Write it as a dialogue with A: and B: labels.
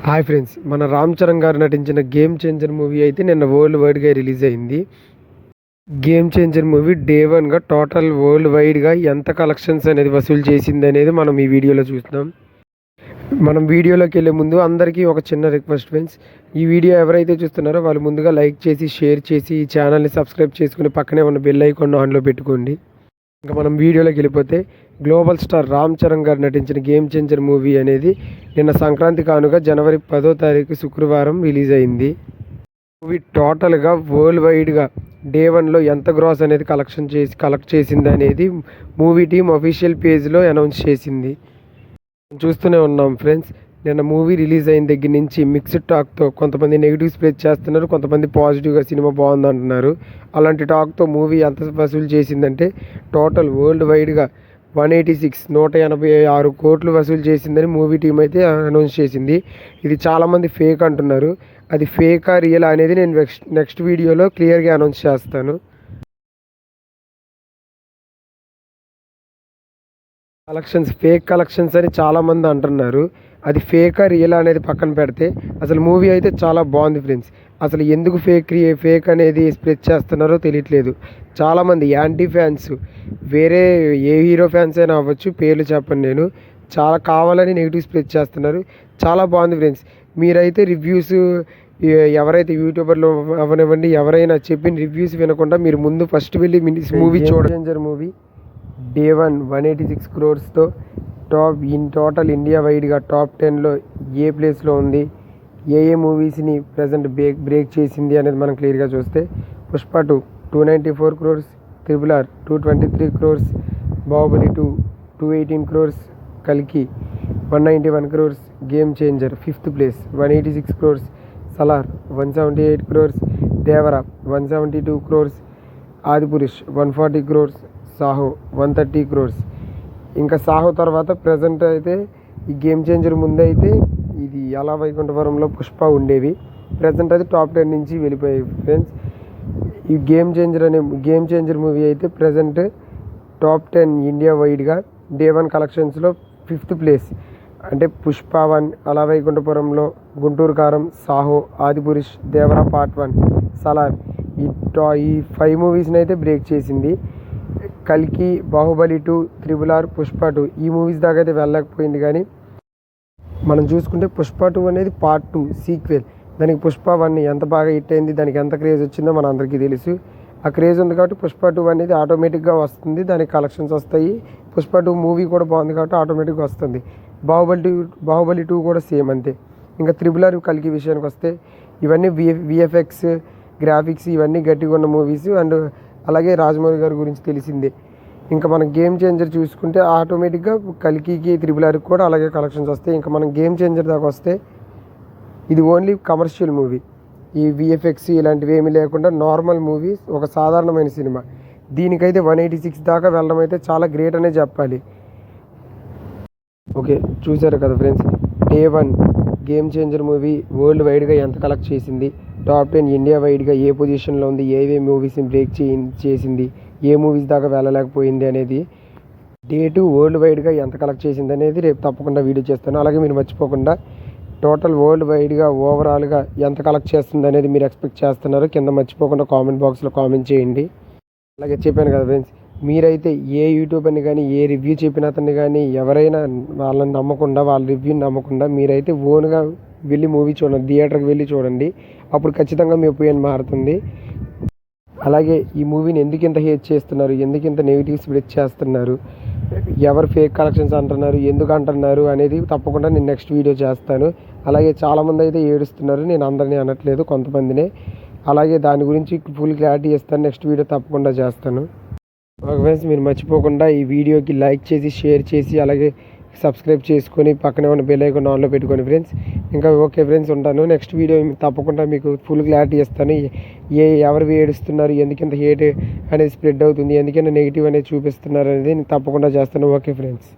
A: Hi friends, మన రామ్ చరణ్ గారు నటించిన గేమ్ చేంజర్ మూవీ అయితే నిన్న వరల్డ్ వైడ్గా రిలీజ్ అయింది. గేమ్ చేంజర్ మూవీ డే 1గా టోటల్ వరల్డ్ వైడ్గా ఎంత కలెక్షన్స్ అనేది వసూలు చేసింది అనేది మనం ఈ వీడియోలో చూస్తున్నాం. మనం వీడియోలోకి వెళ్ళే ముందు అందరికీ ఒక చిన్న రిక్వెస్ట్ ఫ్రెండ్స్, ఈ వీడియో ఎవరైతే చూస్తున్నారో వాళ్ళు ముందుగా లైక్ చేసి షేర్ చేసి ఈ ఛానల్ని సబ్స్క్రైబ్ చేసుకుని పక్కనే ఉన్న బెల్ ఐకాన్ ఆన్లో పెట్టుకోండి. ఇంకా మనం వీడియోలోకి వెళ్ళిపోతే, గ్లోబల్ స్టార్ రామ్ చరణ్ గారు నటించిన గేమ్ చేంజర్ మూవీ అనేది నిన్న సంక్రాంతి కానుగా జనవరి 10వ తారీఖు శుక్రవారం రిలీజ్ అయింది. మూవీ టోటల్గా వరల్డ్ వైడ్గా డే 1లో ఎంత గ్రాస్ అనేది కలెక్ట్ చేసింది అనేది మూవీ టీమ్ అఫీషియల్ పేజ్లో అనౌన్స్ చేసింది. చూస్తూనే ఉన్నాం ఫ్రెండ్స్, నిన్న మూవీ రిలీజ్ అయిన దగ్గర నుంచి మిక్స్డ్ టాక్తో కొంతమంది నెగిటివ్ స్ప్రెడ్ చేస్తున్నారు, కొంతమంది పాజిటివ్గా సినిమా బాగుంది అంటున్నారు. అలాంటి టాక్తో మూవీ ఎంత వసూలు చేసిందంటే టోటల్ వరల్డ్ వైడ్గా 186 కోట్లు వసూలు చేసిందని మూవీ టీం అయితే అనౌన్స్ చేసింది. ఇది చాలామంది ఫేక్ అంటున్నారు. అది ఫేకా రియల్ అనేది నేను నెక్స్ట్ వీడియోలో క్లియర్గా అనౌన్స్ చేస్తాను. ఫేక్ కలెక్షన్స్ అని చాలామంది అంటున్నారు. అది ఫేకా రియల్ అనేది పక్కన పెడితే అసలు మూవీ అయితే చాలా బాగుంది ఫ్రెండ్స్. అసలు ఎందుకు ఫేక్ అనేది స్ప్రెడ్ చేస్తున్నారో తెలియట్లేదు. చాలామంది యాంటీ ఫ్యాన్స్, వేరే ఏ హీరో ఫ్యాన్స్ అయినా అవ్వచ్చు, పేర్లు చెప్పను నేను, చాలా కావాలని నెగిటివ్ స్ప్రెడ్ చేస్తున్నారు. చాలా బాగుంది ఫ్రెండ్స్. మీరైతే రివ్యూస్ ఎవరైతే యూట్యూబర్లో అవనివ్వండి, ఎవరైనా చెప్పిన రివ్యూస్ వినకుండా మీరు ముందు ఫస్ట్ వెళ్ళి మూవీ చూడండి. మూవీ డే 1 186 క్రోర్స్తో టోటల్ ఇండియా వైడ్గా టాప్ 10లో ఏ ప్లేస్లో ఉంది, ఏ మూవీస్ని ప్రజెంట్ బ్రేక్ చేసింది అనేది మనం క్లియర్గా చూస్తే, పుష్ప 2 294 క్రోర్స్, RRR 223 క్రోర్స్, బాహుబలి 2 218 క్రోర్స్, కల్కి 191 crores, game changer 5th place 186 crores, Salaar 178 crores, Devara 172 crores, Adipurush 140 crores, Saaho 130 crores. ఇంకా సాహో తర్వాత ప్రజెంట్ అయితే ఈ గేమ్ చేంజర్ ముందు అయితే ఇది అలా వైకుంఠపురంలో పుష్ప ఉండేవి. ప్రజెంట్ అయితే టాప్ 10 నుంచి వెళ్ళిపోయాయి ఫ్రెండ్స్. ఈ గేమ్ చేంజర్ మూవీ అయితే ప్రజెంట్ టాప్ 10 ఇండియా వైడ్గా డే 1 కలెక్షన్స్లో 5th ప్లేస్. అంటే పుష్ప 1, అలా వైకుంఠపురంలో, గుంటూరు కారం, సాహో, ఆదిపురుష్, దేవరా పార్ట్ 1, సలార్, ఈ 5 మూవీస్ని అయితే బ్రేక్ చేసింది. కల్కి, బాహుబలి 2, RRR, పుష్ప 2 ఈ మూవీస్ దాకా అయితే వెళ్ళకపోయింది. కానీ మనం చూసుకుంటే పుష్ప 2 అనేది పార్ట్ 2 సీక్వెల్. దానికి పుష్ప 1 ఎంత బాగా హిట్ అయింది, దానికి ఎంత క్రేజ్ వచ్చిందో మన అందరికీ తెలుసు. ఆ క్రేజ్ ఉంది కాబట్టి పుష్ప 2 అనేది ఆటోమేటిక్గా వస్తుంది, దానికి కలెక్షన్స్ వస్తాయి. పుష్ప 2 మూవీ కూడా బాగుంది కాబట్టి ఆటోమేటిక్గా వస్తుంది. బాహుబలి 2 కూడా సేమ్ అంతే. ఇంకా RRR, కల్కి విషయానికి వస్తే ఇవన్నీ విఎఫ్ఎక్స్ గ్రాఫిక్స్ ఇవన్నీ గట్టిగా ఉన్న మూవీస్. అండ్ అలాగే రాజమౌళి గారి గురించి తెలిసిందే. ఇంకా మనం గేమ్ చేంజర్ చూసుకుంటే ఆటోమేటిక్గా కల్కికి, RRRకి కూడా అలాగే కలెక్షన్స్ వస్తాయి. ఇంకా మనం గేమ్ చేంజర్ దాకా వస్తే ఇది ఓన్లీ కమర్షియల్ మూవీ, ఈ విఎఫ్ఎక్స్ ఇలాంటివి ఏమీ లేకుండా నార్మల్ మూవీస్, ఒక సాధారణమైన సినిమా. దీనికైతే 186 దాకా వెళ్ళడం అయితే చాలా గ్రేట్ అనే చెప్పాలి. ఓకే, చూసారు కదా friends, day 1 game changer movie world వైడ్గా ఎంత కలెక్ట్ చేసింది, టాప్ 10 ఇండియా వైడ్గా ఏ పొజిషన్లో ఉంది, ఏ మూవీస్ని బ్రేక్ చేసింది, ఏ మూవీస్ దాకా వెళ్ళలేకపోయింది అనేది, డే 2 వరల్డ్ వైడ్గా ఎంత కలెక్ట్ చేసింది అనేది రేపు తప్పకుండా వీడియో చేస్తాను. అలాగే మీరు మర్చిపోకుండా టోటల్ వరల్డ్ వైడ్గా ఓవరాల్గా ఎంత కలెక్ట్ చేస్తుంది అనేది మీరు ఎక్స్పెక్ట్ చేస్తున్నారు కింద మర్చిపోకుండా కామెంట్ బాక్స్లో కామెంట్ చేయండి. అలాగే చెప్పాను కదా ఫ్రెండ్స్, మీరైతే ఏ యూట్యూబర్ని కానీ, ఏ రివ్యూ చెప్పిన అతన్ని కానీ, ఎవరైనా వాళ్ళని నమ్మకుండా, వాళ్ళ రివ్యూని నమ్మకుండా మీరైతే ఓన్గా వెళ్ళి మూవీ చూడండి, థియేటర్కి వెళ్ళి చూడండి. అప్పుడు ఖచ్చితంగా మీ ఒపీనియన్ మారుతుంది. అలాగే ఈ మూవీని ఎందుకు ఇంత హేట్ చేస్తున్నారు, ఎందుకు ఇంత నెగిటివ్ స్ప్రెడ్ చేస్తున్నారు, ఎవరు ఫేక్ కలెక్షన్స్ అంటున్నారు, ఎందుకు అంటున్నారు అనేది తప్పకుండా నేను నెక్స్ట్ వీడియో చేస్తాను. అలాగే చాలామంది అయితే ఏడుస్తున్నారు, నేను అందరినీ అనట్లేదు, కొంతమందినే. అలాగే దాని గురించి ఫుల్ క్లారిటీ ఇస్తాను, నెక్స్ట్ వీడియో తప్పకుండా చేస్తాను. ఫ్రెండ్స్, మీరు మర్చిపోకుండా ఈ వీడియోకి లైక్ చేసి, షేర్ చేసి, అలాగే సబ్స్క్రైబ్ చేసుకొని పక్కనే ఉన్న బెల్ ఐకాన్ ఆన్లో పెట్టుకోండి ఫ్రెండ్స్. ఇంకా ఓకే ఫ్రెండ్స్, ఉంటాను. నెక్స్ట్ వీడియో తప్పకుండా మీకు ఫుల్ క్లారిటీ ఇస్తాను. ఎవరు ఏడుస్తున్నారు, ఎందుకంత హేట్ అనేది స్ప్రెడ్ అవుతుంది, ఎందుకంటే నెగిటివ్ అనేది చూపిస్తున్నారు అనేది నేను తప్పకుండా చేస్తాను. Okay friends.